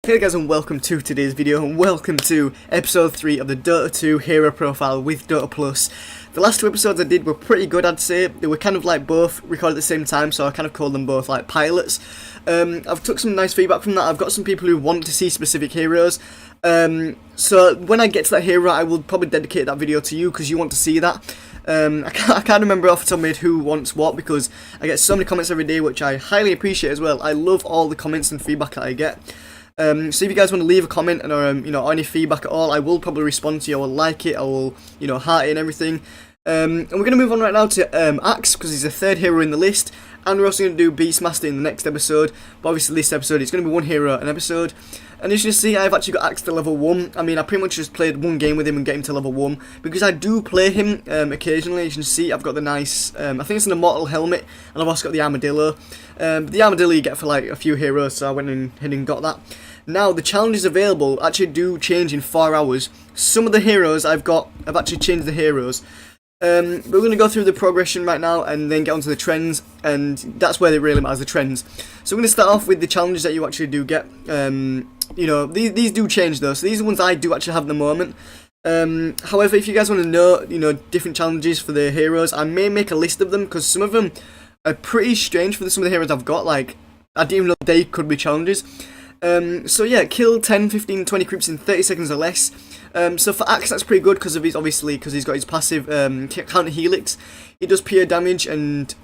Hey guys, and welcome to today's video, and welcome to episode 3 of the Dota 2 hero profile with Dota Plus. The last two episodes I did were pretty good, I'd say. They were kind of like both recorded at the same time, so I kind of called them both like pilots. I've took some nice feedback from that. I've got some people who want to see specific heroes. So when I get to that hero, I will probably dedicate that video to you because you want to see that. I can't remember off the top of my head who wants what, because I get so many comments every day, which I highly appreciate as well. I love all the comments and feedback that I get. So if you guys want to leave a comment or or any feedback at all, I will probably respond to you. I will like it. I will heart it and everything. And we're gonna move on right now to Axe, because he's the third hero in the list, and we're also gonna do Beastmaster in the next episode. But obviously this episode it's gonna be one hero an episode. And as you can see, I've actually got Axe to level 1. I mean, I pretty much just played one game with him and get him to level 1, because I do play him occasionally. As you can see, I've got the nice, I think it's an immortal helmet, and I've also got the armadillo. The armadillo you get for like a few heroes, so I went ahead and got that. Now, the challenges available actually do change in 4 hours. Some of the heroes I've actually changed the heroes. We're going to go through the progression right now and then get onto the trends, and that's where it really matters, the trends. So we're going to start off with the challenges that you actually do get. These do change though, so these are the ones I do actually have at the moment. However, if you guys want to know, different challenges for the heroes, I may make a list of them, because some of them are pretty strange for some of the heroes I've got. Like, I didn't even know they could be challenges. So yeah, kill 10, 15, 20 creeps in 30 seconds or less. So for Axe, that's pretty good because of because he's got his passive counter Helix. It does pure damage, and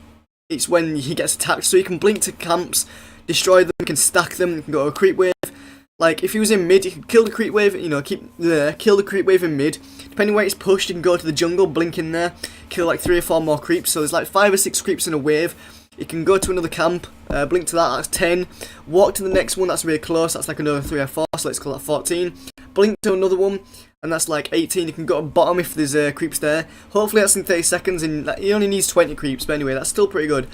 it's when he gets attacked. So you can blink to camps, destroy them, you can stack them, you can go to a creep wave. Like if he was in mid, you can kill the creep wave, kill the creep wave in mid. Depending where it's pushed, you can go to the jungle, blink in there, kill like 3 or 4 more creeps. So there's like 5 or 6 creeps in a wave. You can go to another camp, blink to that, that's 10. Walk to the next one, that's really close, that's like another 3 or 4, so let's call that 14. Blink to another one, and that's like 18. You can go to bottom if there's creeps there. Hopefully that's in 30 seconds, and he only needs 20 creeps, but anyway, that's still pretty good.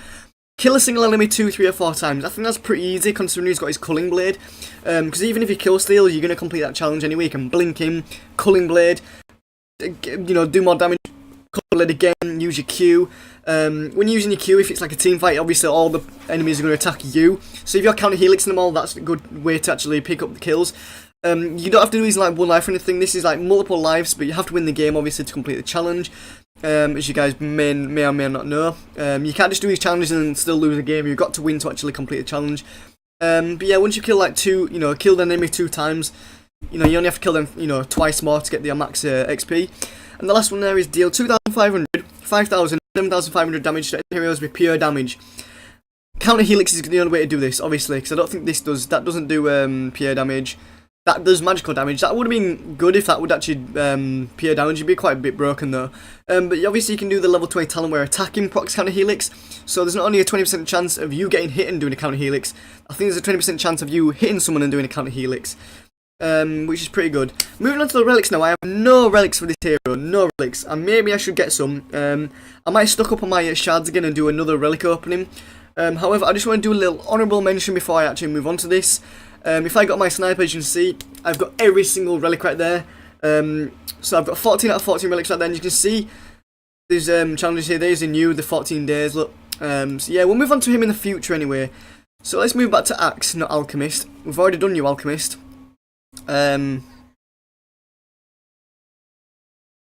Kill a single enemy 2, 3 or 4 times. I think that's pretty easy considering he's got his Culling Blade. Because even if you kill steal, you're going to complete that challenge anyway. You can blink him, Culling Blade, do more damage, Culling Blade again, use your Q. When using your Q, if it's like a team fight, obviously all the enemies are going to attack you. So if you're counter helixing them all, that's a good way to actually pick up the kills. You don't have to do these like one life or anything. This is like multiple lives, but you have to win the game obviously to complete the challenge. As you guys may or may not know, you can't just do these challenges and still lose the game. You've got to win to actually complete the challenge. But yeah, once you kill like kill the enemy 2 times, you only have to kill them twice more to get the max XP. And the last one there is deal 2,500, 5,000, 7,500 damage to heroes with pure damage. Counter Helix is the only way to do this, obviously, because I don't think that doesn't do pure damage. That does magical damage. That would have been good if that would actually pure damage. It'd be quite a bit broken though. But obviously you can do the level 20 talent where attacking procs counter helix. So there's not only a 20% chance of you getting hit and doing a counter helix. I think there's a 20% chance of you hitting someone and doing a counter helix. Which is pretty good. Moving on to the relics now. I have no relics for this hero. No relics. And maybe I should get some. I might stock up on my shards again and do another relic opening. However, I just want to do a little honourable mention before I actually move on to this. If I got my sniper, as you can see, I've got every single relic right there. So I've got 14 out of 14 relics right there, and you can see there's challenges here. There's a new, the 14 days, look. So yeah, we'll move on to him in the future anyway. So let's move back to Axe, not Alchemist. We've already done you, Alchemist. Okay,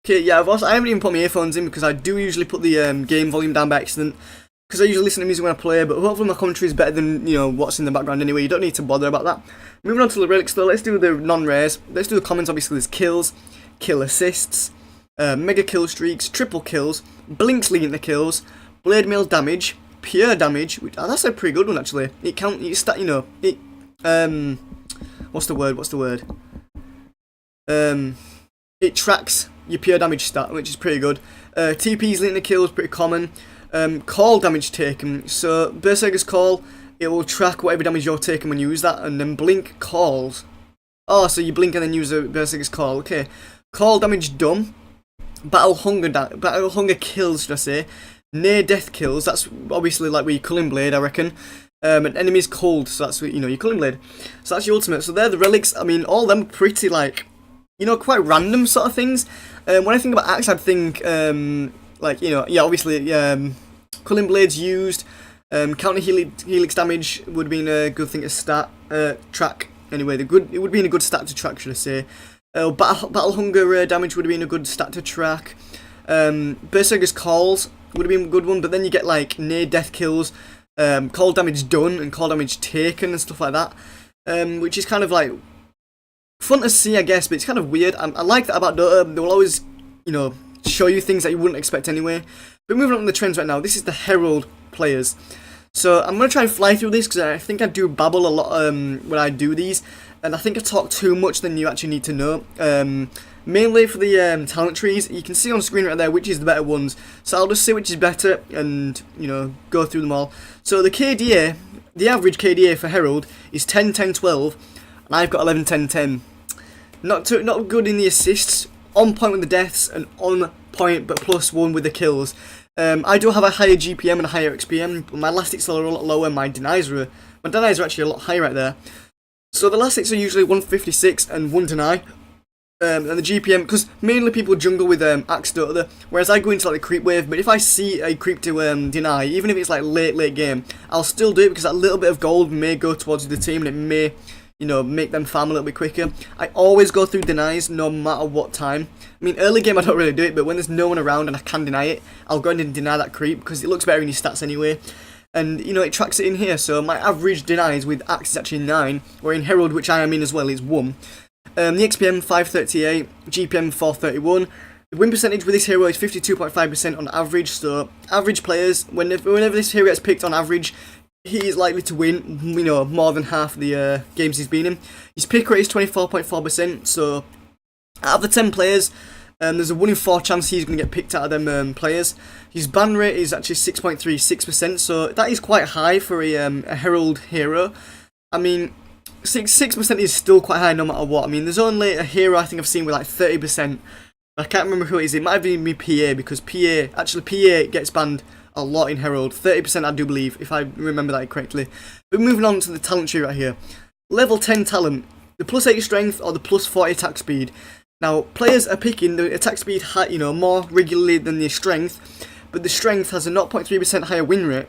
yeah, I haven't even put my earphones in because I do usually put the game volume down by accident. Because I usually listen to music when I play, but hopefully my commentary is better than, what's in the background anyway. You don't need to bother about that. Moving on to the relics though, let's do the non-rares. Let's do the commons. Obviously there's kills, kill assists, mega kill streaks, triple kills, blinks leading the kills, blade mail damage, pure damage, which, that's a pretty good one actually. It count, what's the word? It tracks your pure damage stat, which is pretty good. TP's leading the kills, pretty common. Call damage taken, so Berserker's Call, it will track whatever damage you're taking when you use that, and then blink calls. Oh, so you blink and then use a Berserker's Call, okay. Call damage done. Battle hunger kills, should I say. Near death kills, that's obviously like with your Culling Blade, I reckon. And enemies cold, so that's your Culling Blade. So that's your ultimate, so they're the relics. I mean, all them pretty like, quite random sort of things. When I think about Axe, I'd think, obviously, Culling Blade's used. Counter Helix damage would have been a good thing to track. Anyway, it would be in a good stat to track, should I say. Battle Hunger damage would have been a good stat to track. Berserker's Calls would have been a good one, but then you get like near death kills, call damage done and call damage taken and stuff like that, which is kind of like fun to see, I guess, but it's kind of weird. I like that about Dota. They will always, you know, show you things that you wouldn't expect anyway. But moving on to the trends right now, this is the Herald players. So I'm going to try and fly through this because I think I do babble a lot when I do these, and I think I talk too much than you actually need to know. Mainly for the talent trees, you can see on screen right there which is the better ones. So I'll just say which is better and, you know, go through them all. So the KDA, the average KDA for Herald is 10, 10, 12, and I've got 11, 10, 10. Not good in the assists, on point with the deaths, and on point but +1 with the kills. I do have a higher GPM and a higher XPM, but my last hits are a lot lower. My denies are actually a lot higher right there. So the last hits are usually 156 and 1 deny. And the GPM, because mainly people jungle with Axe Dota, whereas I go into like the creep wave. But if I see a creep to deny, even if it's like late game, I'll still do it because that little bit of gold may go towards the team and it may, you know, make them farm a little bit quicker. I always go through denies no matter what time. I mean, early game I don't really do it, but when there's no one around and I can deny it, I'll go in and deny that creep because it looks better in your stats anyway. And, you know, it tracks it in here, so my average denies with Axe is actually 9, where in Herald, which I am in as well, is 1. The XPM 538, GPM 431. The win percentage with this hero is 52.5% on average, so average players, whenever this hero gets picked on average, he is likely to win, you know, more than half the games he's been in. His pick rate is 24.4%, so out of the 10 players, there's a 1 in 4 chance he's going to get picked out of them players. His ban rate is actually 6.36%, so that is quite high for a Herald hero. I mean, 6% is still quite high no matter what. I mean, there's only a hero I think I've seen with like 30%. I can't remember who it is. It might have been me PA, because PA gets banned a lot in Herald. 30% I do believe, if I remember that correctly. But moving on to the talent tree right here. Level 10 talent, the +8 strength or the +40 attack speed. Now, players are picking the attack speed high, you know, more regularly than the strength, but the strength has a 0.3% higher win rate,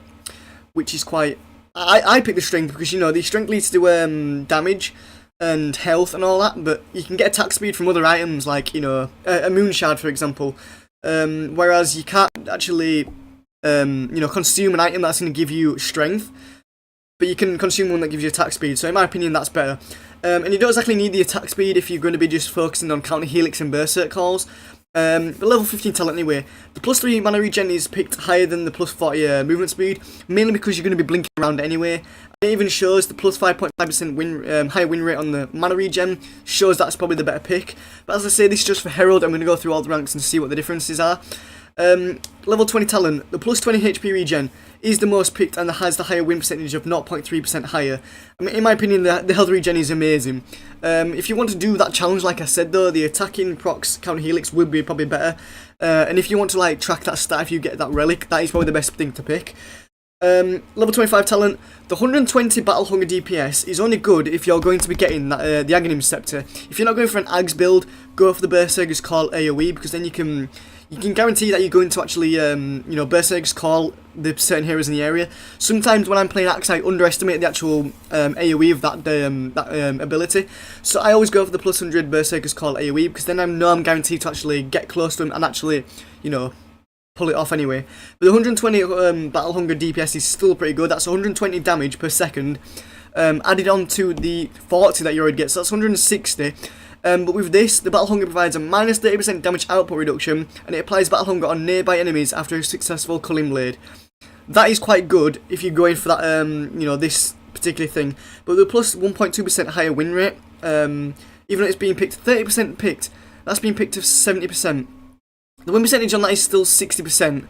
which is quite... I pick the strength because, you know, the strength leads to damage and health and all that, but you can get attack speed from other items like, you know, a moon shard, for example, whereas you can't actually, you know, consume an item that's going to give you strength, but you can consume one that gives you attack speed, so in my opinion that's better. And you don't exactly need the attack speed if you're going to be just focusing on counter Helix and Berserk calls. But level 15 talent anyway. The +3 mana regen is picked higher than the +40 movement speed, mainly because you're going to be blinking around anyway. It even shows the +5.5% higher win rate on the mana regen, shows that's probably the better pick. But as I say, this is just for Herald. I'm going to go through all the ranks and see what the differences are. Level 20 talent, the +20 HP regen is the most picked and has the higher win percentage of 0.3% higher. I mean, in my opinion, the health regen is amazing. If you want to do that challenge, like I said though, the attacking procs counter helix would be probably better. And if you want to like track that stat, if you get that relic, that is probably the best thing to pick. Level 25 talent, the 120 battle hunger DPS is only good if you're going to be getting that, the Aghanim Scepter. If you're not going for an Ags build, go for the Berserker's Call AoE, because then you can guarantee that you're going to actually, you know, Berserker's Call the certain heroes in the area. Sometimes when I'm playing Axe, I underestimate the actual AoE of that ability. So I always go for the +100 Berserker's Call AoE, because then I know I'm guaranteed to actually get close to him and actually, you know, pull it off anyway. But the 120 battle hunger DPS is still pretty good. That's 120 damage per second, added on to the 40 that you already get, so that's 160. But with this, the battle hunger provides a -30% damage output reduction, and it applies battle hunger on nearby enemies after a successful culling blade. That is quite good if you're going for that, you know, this particular thing. But the plus 1.2% higher win rate, even though it's being picked 30% picked, that's been picked to 70%. The win percentage on that is still 60%,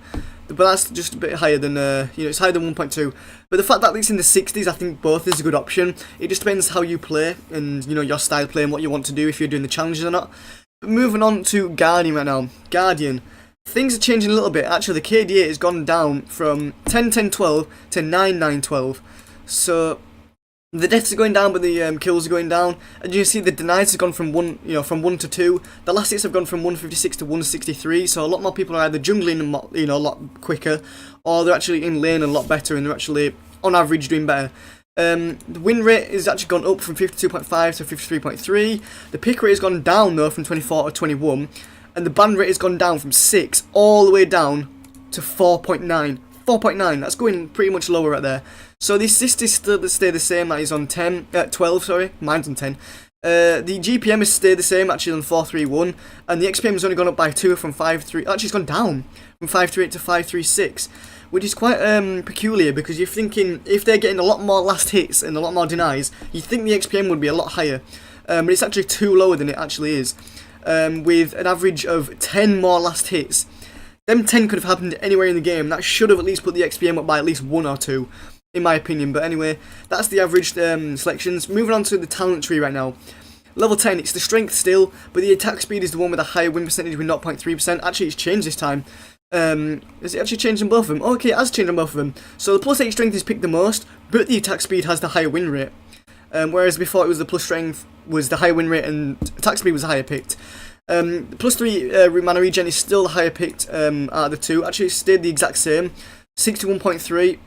but that's just a bit higher than, you know, it's higher than 1.2. But the fact that it's in the 60s, I think both is a good option. It just depends how you play and, you know, your style of play and what you want to do, if you're doing the challenges or not. But moving on to Guardian right now. Guardian. Things are changing a little bit. Actually, the KDA has gone down from 10, 10, 12 to 9, 9, 12. So the deaths are going down, but the kills are going down. And you see the denies have gone from 1, you know, from 1 to 2. The last hits have gone from 156 to 163. So a lot more people are either jungling, you know, a lot quicker, or they're actually in lane a lot better, and they're actually on average doing better. The win rate has actually gone up from 52.5 to 53.3. The pick rate has gone down though from 24 to 21. And the ban rate has gone down from 6 all the way down to 4.9. 4.9, that's going pretty much lower right there. So the assist is still stay the same, that is on 12, sorry, mine's on 10. The GPM has stayed the same, actually on 431, and the XPM has only gone up by 2 from 5.3, actually it's gone down from 5.38 to 5.36, which is quite peculiar, because you're thinking, if they're getting a lot more last hits and a lot more denies, you'd think the XPM would be a lot higher, but it's actually 2 lower than it actually is, with an average of 10 more last hits. Them 10 could have happened anywhere in the game. That should have at least put the XPM up by at least 1 or 2, in my opinion. But anyway, that's the average selections. Moving on to the talent tree right now. Level 10, it's the strength still, but the attack speed is the one with a higher win percentage with 0.3%. Actually, it's changed this time. Has it actually changed on both of them? Okay, it has changed on both of them. So the plus 8 strength is picked the most, but the attack speed has the higher win rate. Whereas before it was the plus strength was the higher win rate and attack speed was the higher picked. Plus 3 mana regen is still the higher picked out of the two. Actually, it stayed the exact same. 61.3,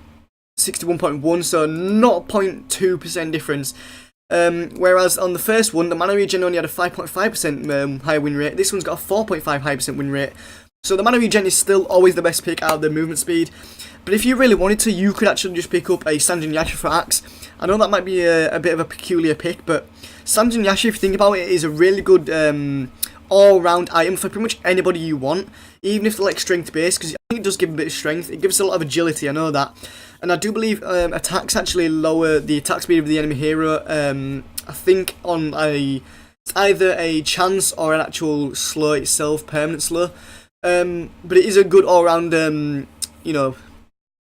61.1, so 0.2% difference. Whereas on the first one, the mana regen only had a 5.5% higher win rate. This one's got a 4.5 high% win rate. So the mana regen is still always the best pick out of the movement speed. But if you really wanted to, you could actually just pick up a Sanjin Yasha for Axe. I know that might be a bit of a peculiar pick, but Sanjin Yasha, if you think about it, is a really good all-round item for pretty much anybody you want, even if they're like strength based, because I think it does give a bit of strength. It gives a lot of agility, I know that. And I do believe attacks actually lower the attack speed of the enemy hero, I think on either a chance or an actual slow itself, permanent slow. But it is a good all-round, you know,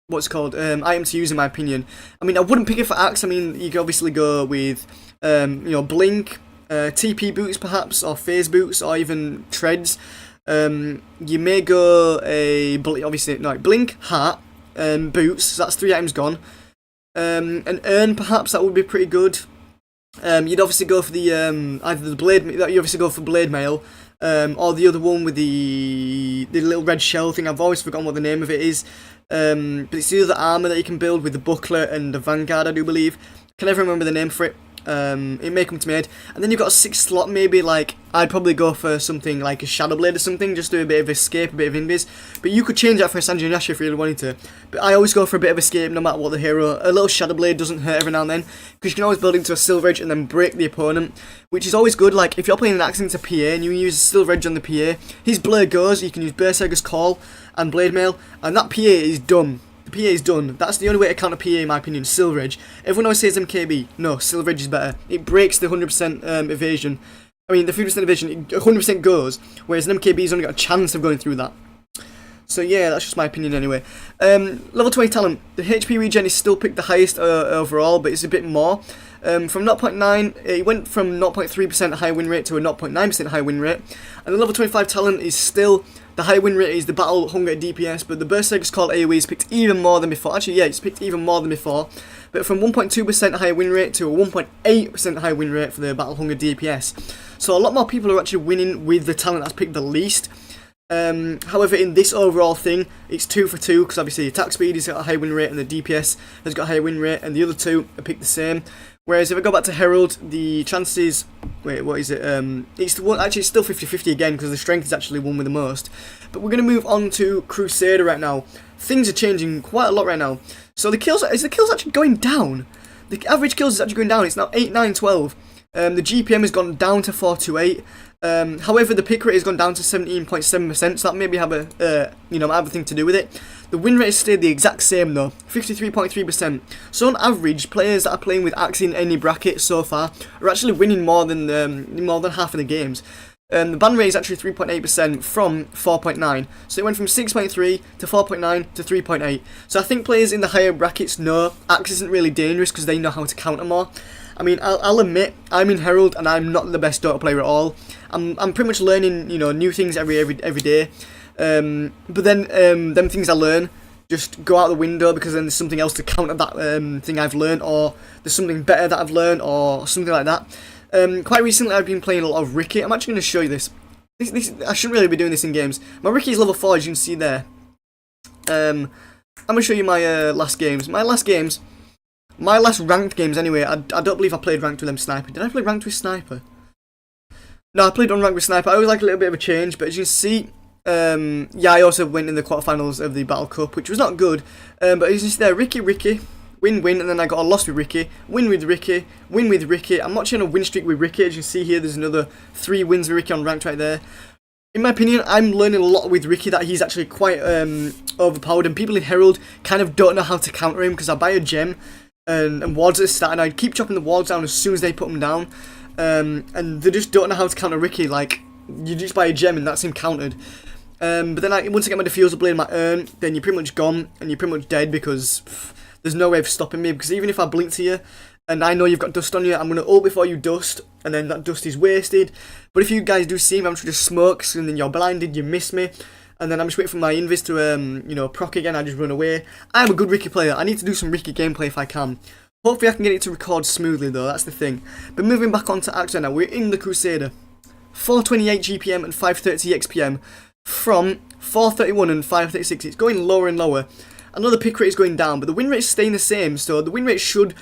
what's called, item to use in my opinion. I mean, I wouldn't pick it for Axe. I mean, you could obviously go with, you know, Blink, TP boots perhaps, or phase boots, or even treads. You may go obviously no, Blink, Heart, boots, so that's 3 items gone. And Urn perhaps, that would be pretty good. You'd obviously go for the either the blade, you obviously go for blade mail, or the other one with the little red shell thing. I've always forgotten what the name of it is. But it's the other armor that you can build with the buckler and the vanguard, I do believe. Can never remember the name for it. It may come to my head. And then you've got a 6th slot, maybe like, I'd probably go for something like a Shadow Blade or something, just do a bit of escape, a bit of invis. But you could change that for a Sanjin Yasha if you really wanted to. But I always go for a bit of escape no matter what the hero. A little Shadow Blade doesn't hurt every now and then, because you can always build into a Silver Edge and then break the opponent, which is always good. Like, if you're playing an axe into PA and you use Silver Edge on the PA, his blur goes, you can use Berserker's Call and Blade Mail, and that PA is done. PA is done. That's the only way to counter PA in my opinion, Silver Edge. Everyone always says MKB. No, Silver Edge is better. It breaks the 100% evasion. I mean, the 50% evasion, it 100% goes, whereas an MKB's only got a chance of going through that. So yeah, that's just my opinion anyway. Level 20 talent. The HP regen is still picked the highest overall, but it's a bit more. From 0.9, it went from 0.3% high win rate to a 0.9% high win rate. And the level 25 talent is still, the high win rate is the battle hunger DPS, but the Berserker's Call AoE is picked even more than before. Actually, yeah, it's picked even more than before. But from 1.2% high win rate to a 1.8% high win rate for the battle hunger DPS. So a lot more people are actually winning with the talent that's picked the least. However, in this overall thing, it's 2 for 2, because obviously attack speed has got a high win rate and the DPS has got a high win rate, and the other two are picked the same. Whereas if I go back to Herald, the chances, wait, what is it? It's the one, actually it's still 50-50 again, because the strength is actually one with the most. But we're going to move on to Crusader right now. Things are changing quite a lot right now. So the kills actually going down? The average kills is actually going down. It's now 8, 9, 12. The GPM has gone down to 428. However, the pick rate has gone down to 17.7%, so that maybe have a thing to do with it. The win rate has stayed the exact same though, 53.3%. So on average, players that are playing with Axe in any bracket so far are actually winning more than half of the games. The ban rate is actually 3.8% from 4.9, so it went from 6.3 to 4.9 to 3.8. So I think players in the higher brackets know Axe isn't really dangerous because they know how to counter more. I mean, I'll admit, I'm in Herald and I'm not the best Dota player at all. I'm pretty much learning, new things every day. But then them things I learn just go out the window because then there's something else to counter that thing I've learned, or there's something better that I've learned, or something like that. Quite recently I've been playing a lot of Ricky. I'm actually going to show you this. I shouldn't really be doing this in games. My Ricky is level 4, as you can see there. I'm going to show you my last games. My My last ranked games anyway, I don't believe I played ranked with them Sniper. Did I play ranked with Sniper? No, I played unranked with Sniper. I always like a little bit of a change, but as you can see, yeah, I also went in the quarterfinals of the Battle Cup, which was not good. But as you see there, Ricky, win, and then I got a loss with Ricky, win with Ricky, win with Ricky. I'm watching a win streak with Ricky. As you can see here, there's another 3 wins with Ricky on ranked right there. In my opinion, I'm learning a lot with Ricky that he's actually quite overpowered, and people in Herald kind of don't know how to counter him, because I buy a gem and wards at the start, and I keep chopping the wards down as soon as they put them down, and they just don't know how to counter Ricky. Like, you just buy a gem and that's him countered. But then once I get my diffuser blade and my urn, then you're pretty much gone, and you're pretty much dead, because there's no way of stopping me, because even if I blink to you, and I know you've got dust on you, I'm going to ult before you dust, and then that dust is wasted. But if you guys do see me, I'm just smoke, and then you're blinded, you miss me, and then I'm just waiting for my invis to, you know, proc again, I just run away. I'm a good Ricky player. I need to do some Ricky gameplay if I can. Hopefully I can get it to record smoothly though, that's the thing. But moving back on to Axe now, we're in the Crusader. 428 GPM and 530 XPM from 431 and 536. It's going lower and lower. I know the pick rate is going down, but the win rate is staying the same, so the win rate should,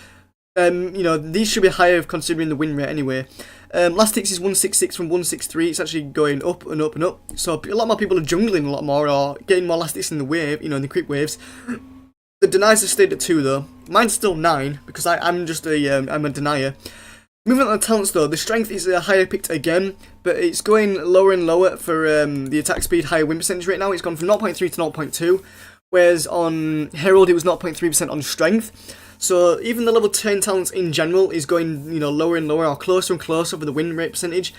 you know, these should be higher considering the win rate anyway. Last ticks is 166 from 163. It's actually going up and up and up. So a lot more people are jungling a lot more, or getting more last ticks in the wave, you know, in the quick waves. The deniers have stayed at 2 though. Mine's still 9 because I'm just I'm a denier. Moving on to talents though, the strength is higher picked again, but it's going lower and lower for the attack speed, higher win percentage right now. It's gone from 0.3 to 0.2, whereas on Herald it was 0.3% on strength. So even the level 10 talents in general is going, you know, lower and lower, or closer and closer for the win rate percentage.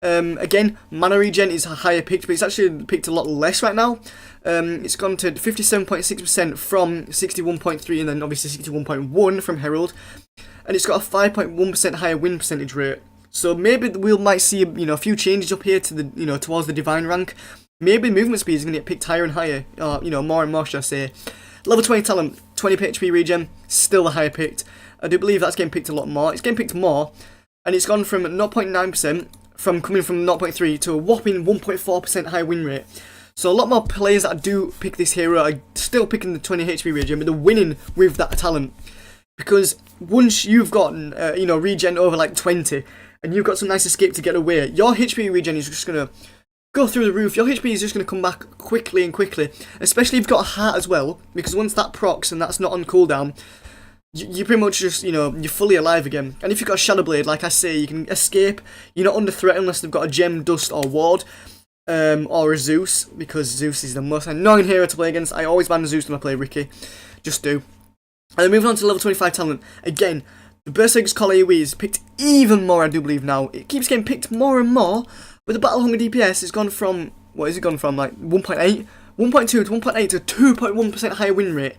Again, mana regen is higher picked, but it's actually picked a lot less right now. It's gone to 57.6% from 61.3, and then obviously 61.1 from Herald, and it's got a 5.1% higher win percentage rate. So maybe we might see, you know, a few changes up here to the, you know, towards the divine rank. Maybe movement speed is going to get picked higher and higher, or, you know, more and more, should I say. Level 20 talent, 20 HP regen, still the higher picked. I do believe that's getting picked a lot more. It's getting picked more, and it's gone from 0.9%, from coming from 0.3 to a whopping 1.4% higher win rate. So a lot more players that do pick this hero are still picking the 20 HP regen, but they're winning with that talent. Because once you've gotten, you know, regen over like 20, and you've got some nice escape to get away, your HP regen is just going to go through the roof. Your HP is just going to come back quickly and quickly, especially if you've got a heart as well, because once that procs and that's not on cooldown, you pretty much just, you know, you're fully alive again. And if you've got a Shadow Blade, like I say, you can escape. You're not under threat unless they've got a gem, dust, or ward, or a Zeus, because Zeus is the most annoying hero to play against. I always ban Zeus when I play Ricky, just do. And then moving on to level 25 talent, again, the Berserker's Call AoE is picked even more, I do believe now. It keeps getting picked more and more. With the Battle Hunger DPS, it's gone from, what has it gone from, like 1.8? 1.2 to 1.8 to 2.1% higher win rate.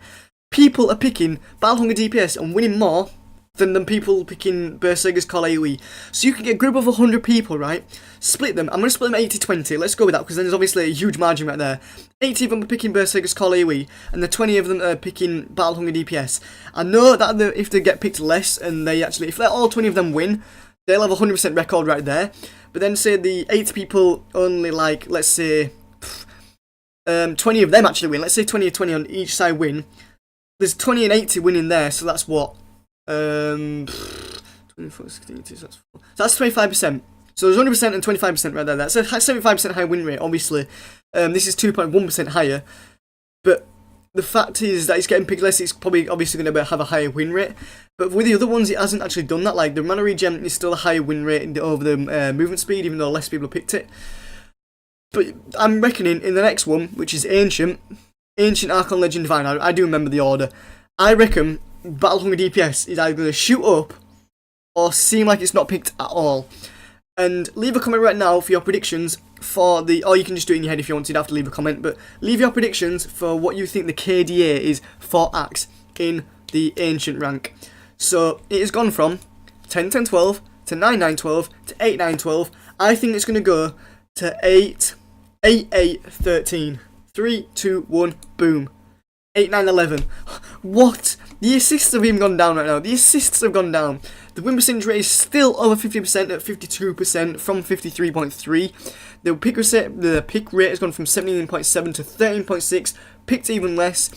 People are picking Battle Hunger DPS and winning more than people picking Berserker's Call AoE. So you can get a group of 100 people, right? Split them. I'm going to split them 80-20. Let's go with that, because then there's obviously a huge margin right there. 80 of them are picking Berserker's Call AoE, and the 20 of them are picking Battle Hunger DPS. I know that if they get picked less, and they actually, if all 20 of them win, they'll have a 100% record right there. But then say the 80 people only, like, let's say 20 of them actually win. Let's say 20 on each side win. There's 20 and 80 winning there, so that's what? 24, 16, so that's 25%. So there's 100% and 25% right there. That's a 75% higher win rate, obviously. This is 2.1% higher. But the fact is that it's getting picked less, it's probably obviously going to have a higher win rate. But with the other ones, it hasn't actually done that. Like, the mana regen is still a higher win rate over the movement speed, even though less people have picked it. But I'm reckoning in the next one, which is Ancient Archon, Legend, Divine, I do remember the order. I reckon Battle Hunger DPS is either going to shoot up or seem like it's not picked at all. And leave a comment right now for your predictions for the, or you can just do it in your head if you want to, you don't have to leave a comment, but leave your predictions for what you think the KDA is for Axe in the Ancient rank. So it has gone from 10-10-12 to 9-9-12 to 8-9-12. I think it's going to go to 8-8-8-13. 3, 2, 1, boom. 8-9-11. What? The assists have even gone down right now. The assists have gone down. The win percentage rate is still over 50% at 52% from 53.3. The pick rate has gone from 17.7 to 13.6. Picked even less.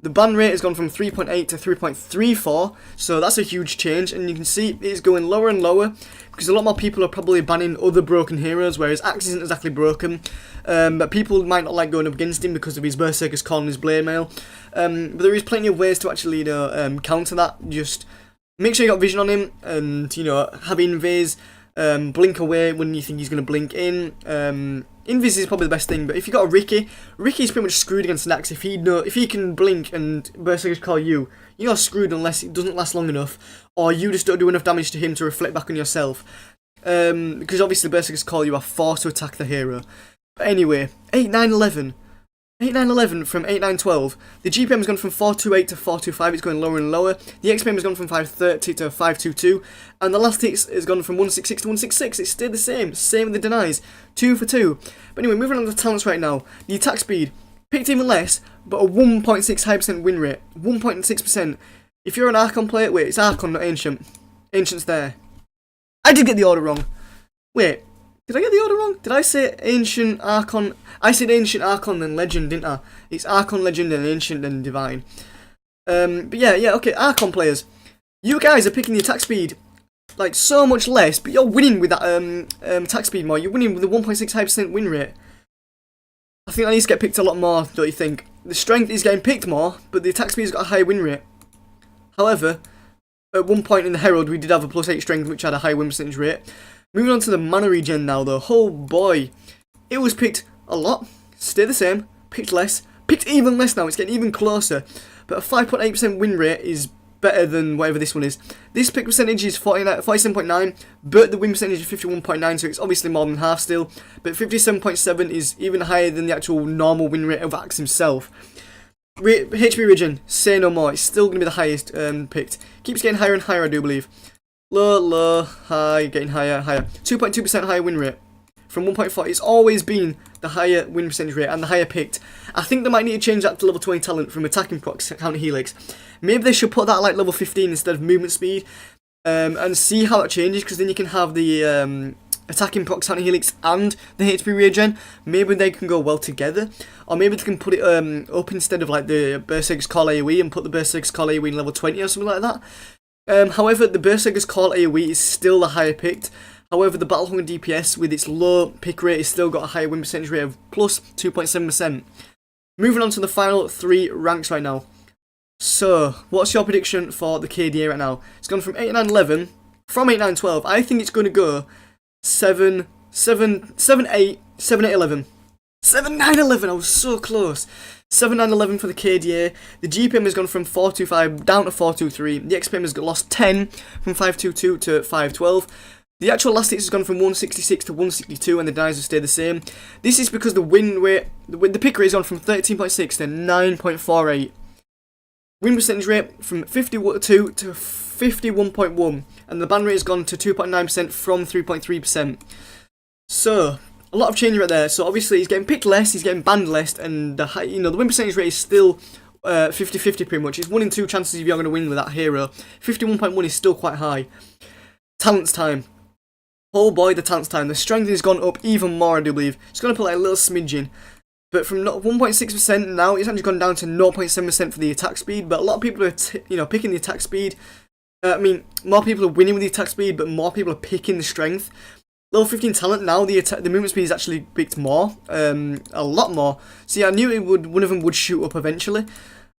The ban rate has gone from 3.8 to 3.34, so that's a huge change, and you can see it's going lower and lower, because a lot more people are probably banning other broken heroes, whereas Axe isn't exactly broken, but people might not like going up against him because of his Berserker's Call and his Blade Mail, but there is plenty of ways to actually, counter that. Just make sure you got vision on him, and, have Invis, blink away when you think he's going to blink in. Invis is probably the best thing, but if you got a Ricky's pretty much screwed against an Axe. If he can blink and Berserker's Call you're screwed unless it doesn't last long enough, or you just don't do enough damage to him to reflect back on yourself. Because obviously Berserker's Call, you are forced to attack the hero. But anyway, 8-9-11. 8-9-11 from 8-9-12. The GPM has gone from 428 to 425, it's going lower and lower. The XPM has gone from 530 to 522. And the last hits has gone from 166 to 166. It stayed the same. Same with the denies. 2 for 2. But anyway, moving on to the talents right now. The attack speed, picked even less, but a 1.6 high percent win rate. 1.6%. If you're an Archon player, wait, it's Archon, not Ancient. Ancient's there. I did get the order wrong. Wait. Did I get the order wrong? Did I say Ancient, Archon? I said Ancient, Archon, then Legend, didn't I? It's Archon, Legend, then Ancient, then Divine. But yeah, okay, Archon players. You guys are picking the attack speed, like, so much less, but you're winning with that attack speed more. You're winning with a 1.6 high percent win rate. I think that needs to get picked a lot more, don't you think? The strength is getting picked more, but the attack speed's got a higher win rate. However, at one point in the Herald, we did have a +8 strength, which had a high win percentage rate. Moving on to the mana regen now, though. Oh boy, it was picked a lot, stay the same, picked less, picked even less now, it's getting even closer. But a 5.8% win rate is better than whatever this one is. This pick percentage is 47.9, but the win percentage is 51.9, so it's obviously more than half still. But 57.7 is even higher than the actual normal win rate of Axe himself. HP Regen, say no more, it's still going to be the highest picked. Keeps getting higher and higher, I do believe. Low, high, getting higher, higher. 2.2% higher win rate. From 1.4, it's always been the higher win percentage rate and the higher picked. I think they might need to change that to level 20 talent from attacking procs counter Helix. Maybe they should put that at like level 15 instead of movement speed. And see how that changes, because then you can have the attacking procs counter Helix and the HP regen. Maybe they can go well together. Or maybe they can put it up instead of like the Berserker's Call AoE and put the Berserker's Call AoE in level 20 or something like that. However, the Berserker's Call AoE is still the higher picked. However, the Battle Hunger DPS with its low pick rate has still got a higher win percentage rate of plus 2.7%. Moving on to the final 3 ranks right now. So, what's your prediction for the KDA right now? It's gone from 8-9-11, from 8-9-12. I think it's going to go 7-8, 7-8-11. 7-9-11, I was so close. 7-9-11 for the KDA. The GPM has gone from 425 down to 423. The XPM has lost 10 from 522 to 512. The actual last hits has gone from 166 to 162, and the denies have stayed the same. This is because the win rate, the pick rate has gone from 13.6 to 9.48. Win percentage rate from 52 to 51.1, and the ban rate has gone to 2.9% from 3.3%. So, a lot of change right there. So obviously he's getting picked less, he's getting banned less, and the win percentage rate is still 50-50 pretty much. It's 1 in 2 chances if you're going to win with that hero. 51.1 is still quite high. Talents time. Oh boy, the talents time. The strength has gone up even more, I do believe. It's going to put like a little smidgen. But from 1.6% now, it's actually gone down to 0.7% for the attack speed. But a lot of people are, picking the attack speed. More people are winning with the attack speed, but more people are picking the strength. Level 15 talent now, the movement speed is actually picked more, a lot more. See, I knew one of them would shoot up eventually.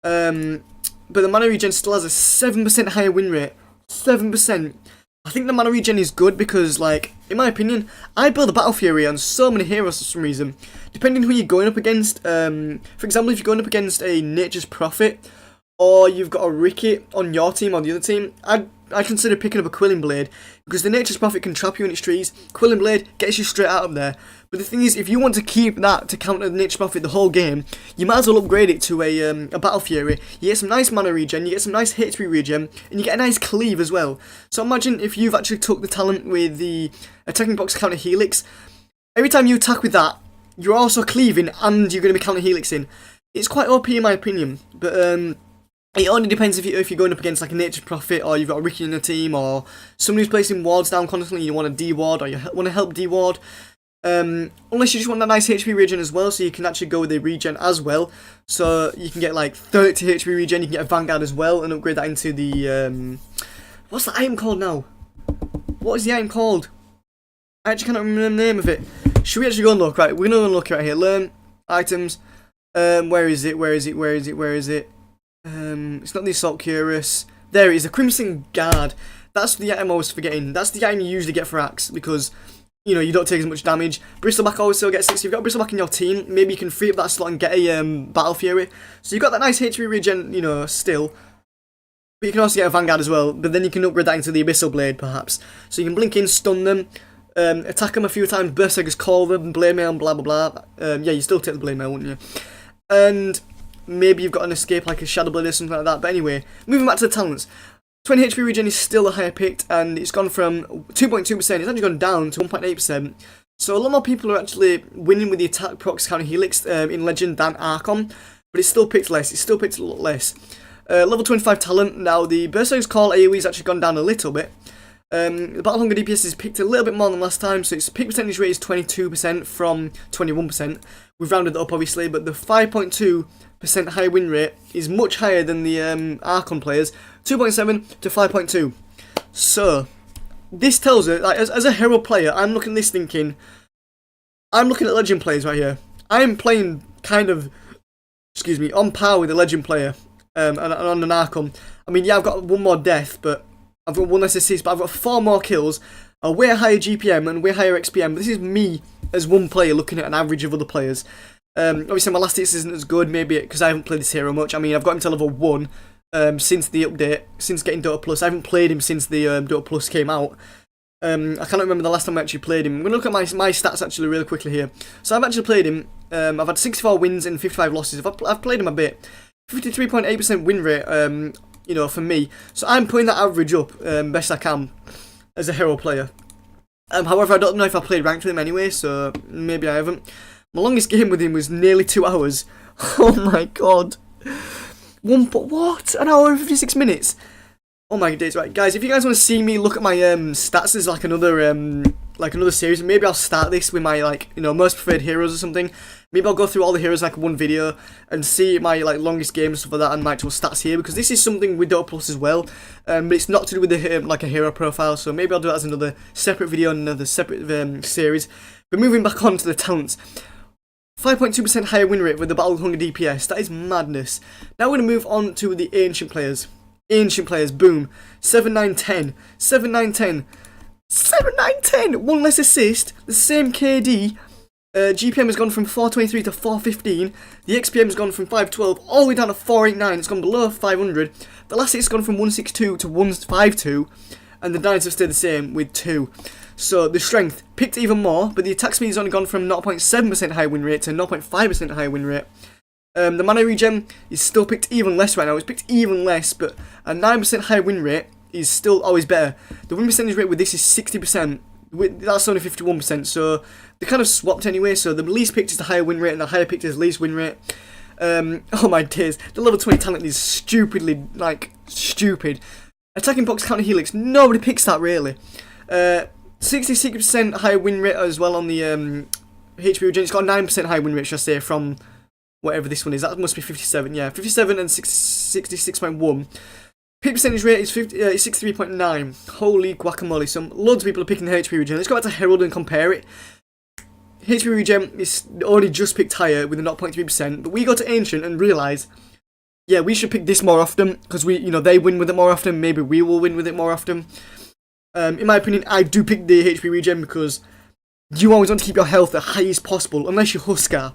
But the mana regen still has a 7% higher win rate. 7%. I think the mana regen is good because, like, in my opinion, I build a Battle Fury on so many heroes for some reason. Depending who you're going up against, for example, if you're going up against a Nature's Prophet, or you've got a Ricky on your team or the other team, I consider picking up a Quilling Blade, because the Nature's Prophet can trap you in its trees. Quilling Blade gets you straight out of there. But the thing is, if you want to keep that to counter the Nature's Prophet the whole game, you might as well upgrade it to a Battle Fury. You get some nice mana regen, you get some nice HP regen, and you get a nice cleave as well. So imagine if you've actually took the talent with the attacking box counter Helix. Every time you attack with that, you're also cleaving and you're going to be counter Helixing. It's quite OP in my opinion, but it only depends if you're going up against like a Nature's Prophet, or you've got a Ricky in the team, or somebody who's placing wards down constantly, you want to de-ward, or you want to help de-ward. Unless you just want that nice HP regen as well, so you can actually go with the regen as well. So you can get like 30 HP regen, you can get a Vanguard as well, and upgrade that into the, what's the item called now? What is the item called? I actually cannot remember the name of it. Should we actually go and look? Right, we're gonna go and look right here. Learn, items, where is it? It's not the Assault Cuirass. There it is, the Crimson Guard. That's the item I was forgetting. That's the item you usually get for Axe, because you know, you don't take as much damage. Bristleback always still gets 6. You've got Bristleback in your team. Maybe you can free up that slot and get a Battle Fury. So you've got that nice HP regen, you know, still. But you can also get a Vanguard as well. But then you can upgrade that into the Abyssal Blade, perhaps. So you can blink in, stun them, attack them a few times, Berserkers call them, Blade Mail, blah, blah, blah. Yeah, you still take the Blade Mail, wouldn't you? And maybe you've got an escape like a Shadow Blade or something like that. But anyway, moving back to the talents. 20 HP regen is still a higher picked, and it's gone from 2.2%, it's actually gone down to 1.8%. So a lot more people are actually winning with the attack procs counter helix in Legend than Archon, but it's still picked less, it's still picked a lot less. Level 25 talent, now the Berserker's Call AoE has actually gone down a little bit. The Battle Hunger DPS is picked a little bit more than last time, so its pick percentage rate is 22% from 21%. We've rounded it up obviously, but the 5.2% high win rate is much higher than the Archon players, 2.7 to 5.2. So this tells us, like, as a hero player, I'm looking at this thinking, I'm looking at Legend players right here. I'm playing kind of, excuse me, on par with a Legend player, and on an Archon. I mean, yeah, I've got one more death, but I've got one less assist, but I've got 4 more kills, a way higher GPM and way higher XPM. But this is me as one player looking at an average of other players. Obviously my last hits isn't as good, maybe because I haven't played this hero much. I mean, I've got him to level 1 since the update, since getting Dota Plus. I haven't played him since the Dota Plus came out. I cannot remember the last time I actually played him. I'm going to look at my stats actually really quickly here. So I've actually played him. I've had 64 wins and 55 losses. I've played him a bit. 53.8% win rate, you know, for me. So I'm putting that average up best I can as a hero player. However, I don't know if I played ranked with him anyway, so maybe I haven't. My longest game with him was nearly 2 hours. Oh my god. What? An hour and 56 minutes? Oh my days, right, guys, if you guys want to see me look at my stats as like another series, maybe I'll start this with my, like, you know, most preferred heroes or something. Maybe I'll go through all the heroes like one video and see my like longest games and stuff like that and my actual stats here, because this is something with Dota Plus as well, but it's not to do with the like a hero profile, so maybe I'll do that as another separate video and another separate series. But moving back on to the talents. 5.2% higher win rate with the Battle Hunger DPS. That is madness. Now we're going to move on to the Ancient players. Ancient players, boom. 7, 9, 10. 7, 9, 10. 7, 9, 10. One less assist. The same KD. GPM has gone from 423 to 415. The XPM has gone from 512 all the way down to 489. It's gone below 500. The last hit has gone from 162 to 152. And the dynasts have stayed the same with 2. So the strength picked even more, but the attack speed has only gone from 0.7% high win rate to 0.5% high win rate. The mana regen is still picked even less right now. It's picked even less, but a 9% high win rate is still always better. The win percentage rate with this is 60%. That's only 51%, so they kind of swapped anyway. So the least picked is the higher win rate, and the higher picked is the least win rate. Oh my days, the level 20 talent is stupidly, like, stupid. Attacking box counter helix, nobody picks that really. 66% high win rate as well on the HP regen. It's got a 9% high win rate, should I say, from whatever this one is. That must be 57, yeah. 57 and 66.1. Pick percentage rate is 63.9. Holy guacamole. So loads of people are picking the HP regen. Let's go back to Herald and compare it. HP regen is only just picked higher with a 0.3%, but we go to Ancient and realise, yeah, we should pick this more often, because we, you know, they win with it more often. Maybe we will win with it more often. In my opinion, I do pick the HP regen because you always want to keep your health as high as possible, unless you're Huskar.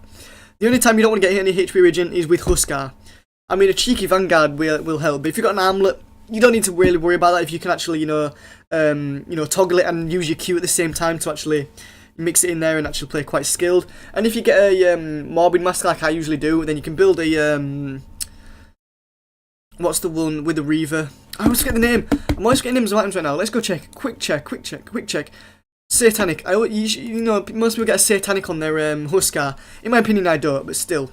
The only time you don't want to get any HP regen is with Huskar. I mean, a cheeky Vanguard will help, but if you've got an armlet, you don't need to really worry about that if you can actually, you know, toggle it and use your Q at the same time to actually mix it in there and actually play quite skilled. And if you get a Morbid Mask like I usually do, then you can build a, what's the one with the Reaver? I always forget the name. I'm always getting names of items right now. Let's go check. Quick check. Satanic. You know, most people get a Satanic on their Huskar. In my opinion, I don't, but still.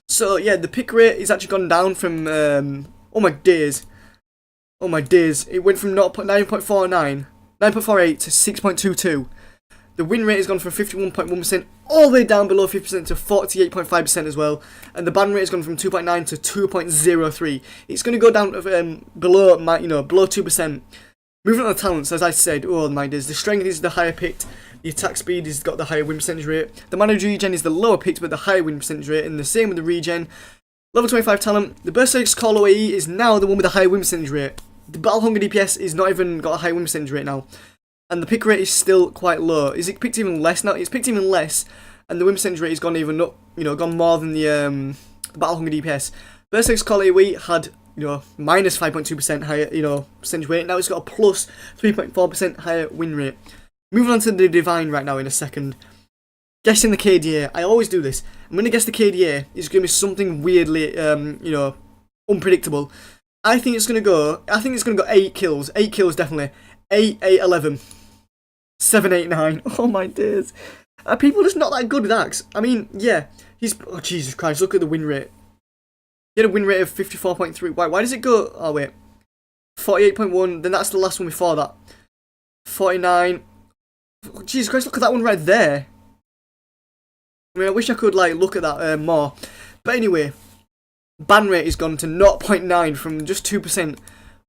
So yeah, the pick rate is actually gone down from oh my days, it went from 9.48 to 6.22. The win rate has gone from 51.1% all the way down below 50% to 48.5% as well. And the ban rate has gone from 2.9 to 2.03. It's going to go down below below 2%. Moving on to talents, as I said, oh my days, the strength is the higher picked, the attack speed has got the higher win percentage rate, the mana regen is the lower picked but the higher win percentage rate, and the same with the regen. Level 25 talent, the Berserk's Call OAE is now the one with the higher win percentage rate. The Battle Hunger DPS is not even got a high win percentage rate now. And the pick rate is still quite low. Is it picked even less now? It's picked even less, and the win percentage rate has gone even up, gone more than the Battle Hunger DPS. Berserk's Call AoE had, minus 5.2% higher, percentage rate. Now it's got a plus 3.4% higher win rate. Moving on to the Divine right now in a second. Guessing the KDA. I always do this. I'm going to guess the KDA. It's going to be something weirdly, unpredictable. I think it's going to go 8 kills. 8 kills definitely. 8, 8, 11. 7, 8, 9. Oh my days. Are people just not that good with Axe? I mean, yeah. Oh Jesus Christ, look at the win rate. He had a win rate of 54.3. Why does it go? Oh wait. 48.1. Then that's the last one before that. 49. Oh, Jesus Christ, look at that one right there. I mean, I wish I could look at that more. But anyway, ban rate has gone to 0.9 from just 2%,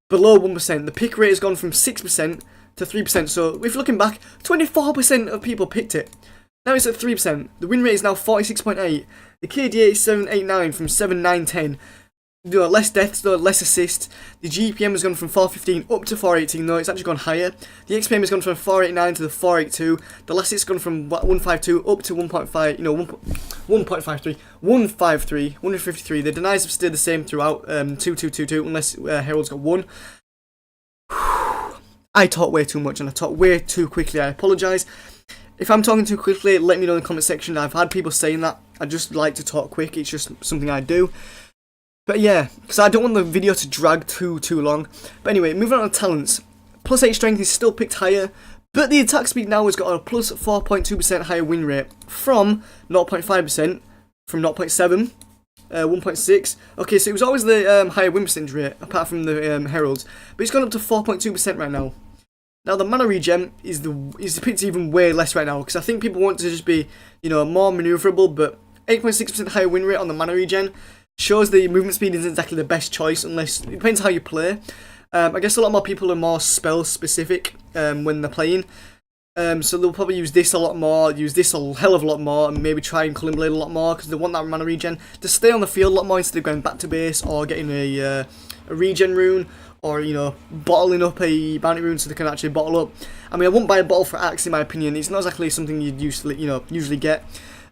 below 1%. The pick rate has gone from 6% to 3%. So if you're looking back, 24% of people picked it. Now it's at 3%. The win rate is now 46.8. The KDA is 789 from 7, 9, 10. Less deaths though, less assists. The GPM has gone from 415 up to 418 though, it's actually gone higher. The XPM has gone from 489 to the 482. The last hit's gone from 152 up to 1.5, 1.53, 153. The denies have stayed the same throughout, 2222, unless Herald's got 1. I talk way too much and I talk way too quickly, I apologise. If I'm talking too quickly, let me know in the comment section. I've had people saying that. I just like to talk quick, it's just something I do. But yeah, because I don't want the video to drag too long. But anyway, moving on to talents. Plus 8 strength is still picked higher, but the attack speed now has got a plus 4.2% higher win rate from 0.5%, from 0.7, 1.6. Okay, so it was always the higher win percentage rate, apart from the Heralds. But it's gone up to 4.2% right now. Now the mana regen is picked even way less right now, because I think people want to just be, more maneuverable, but 8.6% higher win rate on the mana regen shows the movement speed isn't exactly the best choice, unless it depends how you play. I guess a lot more people are more spell specific when they're playing, so they'll probably use this a lot more, use this a hell of a lot more, and maybe try and Culling Blade a lot more because they want that mana regen to stay on the field a lot more instead of going back to base or getting a regen rune, or bottling up a bounty rune so they can actually bottle up. I mean, I wouldn't buy a bottle for Axe in my opinion. It's not exactly something you'd usually get.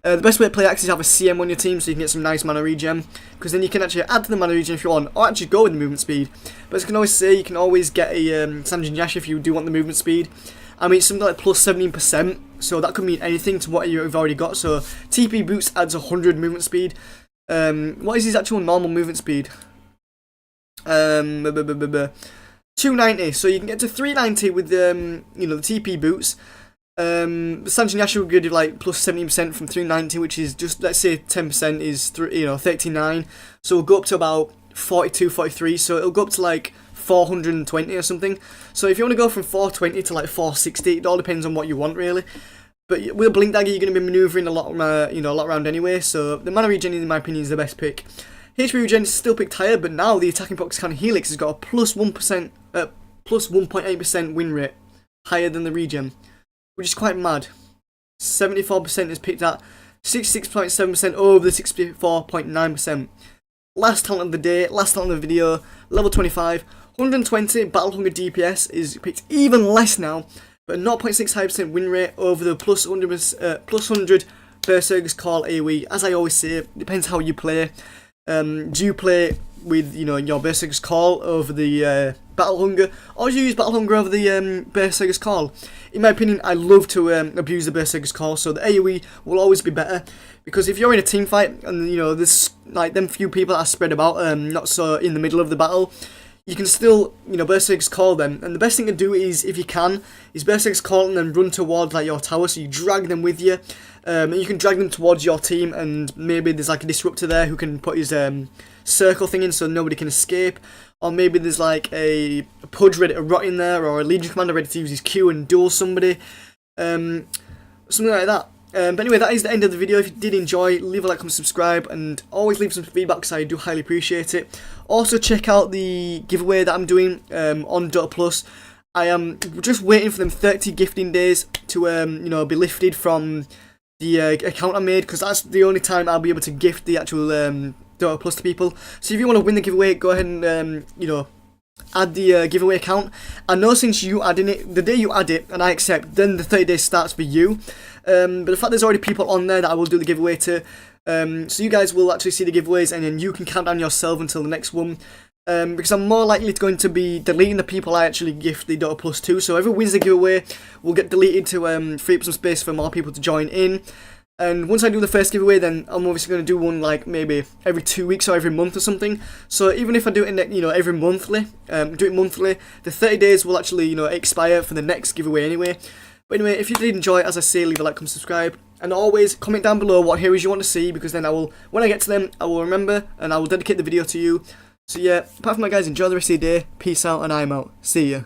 The best way to play Axe is have a CM on your team so you can get some nice mana regen, because then you can actually add to the mana regen if you want, or actually go with the movement speed. But as I can always say, you can always get a Sanjin Yash if you do want the movement speed. I mean, it's something like plus 17%, so that could mean anything to what you've already got. So TP Boots adds 100 movement speed. What is his actual normal movement speed? 290, so you can get to 390 with the TP Boots. Sanjin Yash will give you plus 17% from 390, which is just, let's say 10% is 39, so we'll go up to about 42, 43, so it'll go up to 420 or something. So if you want to go from 420 to 460, it all depends on what you want really. But with a Blink Dagger, you're going to be manoeuvring a lot around anyway, so the mana regen in my opinion is the best pick. HP regen is still picked higher, but now the attacking procs kind of Helix has got a plus 1.8% win rate, higher than the regen, which is quite mad. 74% is picked at 66.7% over the 64.9%. Last talent of the day, last talent of the video, level 25, 120 Battle Hunger DPS is picked even less now, but 0.6 high percent win rate over the plus 100 Berserk's Call AoE. As I always say, it depends how you play. Do you play with your Berserk's Call over the Battle Hunger, or do you use Battle Hunger over the Berserk's Call? In my opinion, I love to abuse the Berserk's Call, so the AoE will always be better, because if you're in a team fight and there's them few people that are spread about, not so in the middle of the battle, you can still Berserk's Call them, and the best thing to do is, if you can, is Berserk's Call and then run towards your tower, so you drag them with you. And you can drag them towards your team, and maybe there's a disruptor there who can put his circle thing in so nobody can escape, or maybe there's a Pudge ready to rot in there, or a Legion Commander ready to use his Q and duel somebody. something like that. But anyway, that is the end of the video. If you did enjoy, leave a like, comment, subscribe, and always leave some feedback because I do highly appreciate it. Also, check out the giveaway that I'm doing on Dota Plus. I am just waiting for them 30 gifting days to you know, be lifted from the account I made, because that's the only time I'll be able to gift the actual Dota Plus to people. So if you want to win the giveaway, go ahead and you know, add the giveaway account. I know since you adding it, the day you add it and I accept, then the 30 days starts for you. But the fact there's already people on there that I will do the giveaway to, so you guys will actually see the giveaways, and then you can count down yourself until the next one. Because I'm more likely going to be deleting the people I actually gift the Dota Plus to, so whoever wins the giveaway will get deleted to free up some space for more people to join in. And once I do the first giveaway, then I'm obviously going to do one like maybe every 2 weeks or every month or something. So even if I do it in, you know, every monthly, do it monthly, the 30 days will actually, you know, expire for the next giveaway anyway. But anyway, if you did enjoy it, as I say, leave a like, comment, subscribe, and always comment down below what heroes you want to see, because then I will, when I get to them, I will remember and I will dedicate the video to you. So yeah, apart from that, guys, enjoy the rest of your day, peace out, and I'm out. See ya.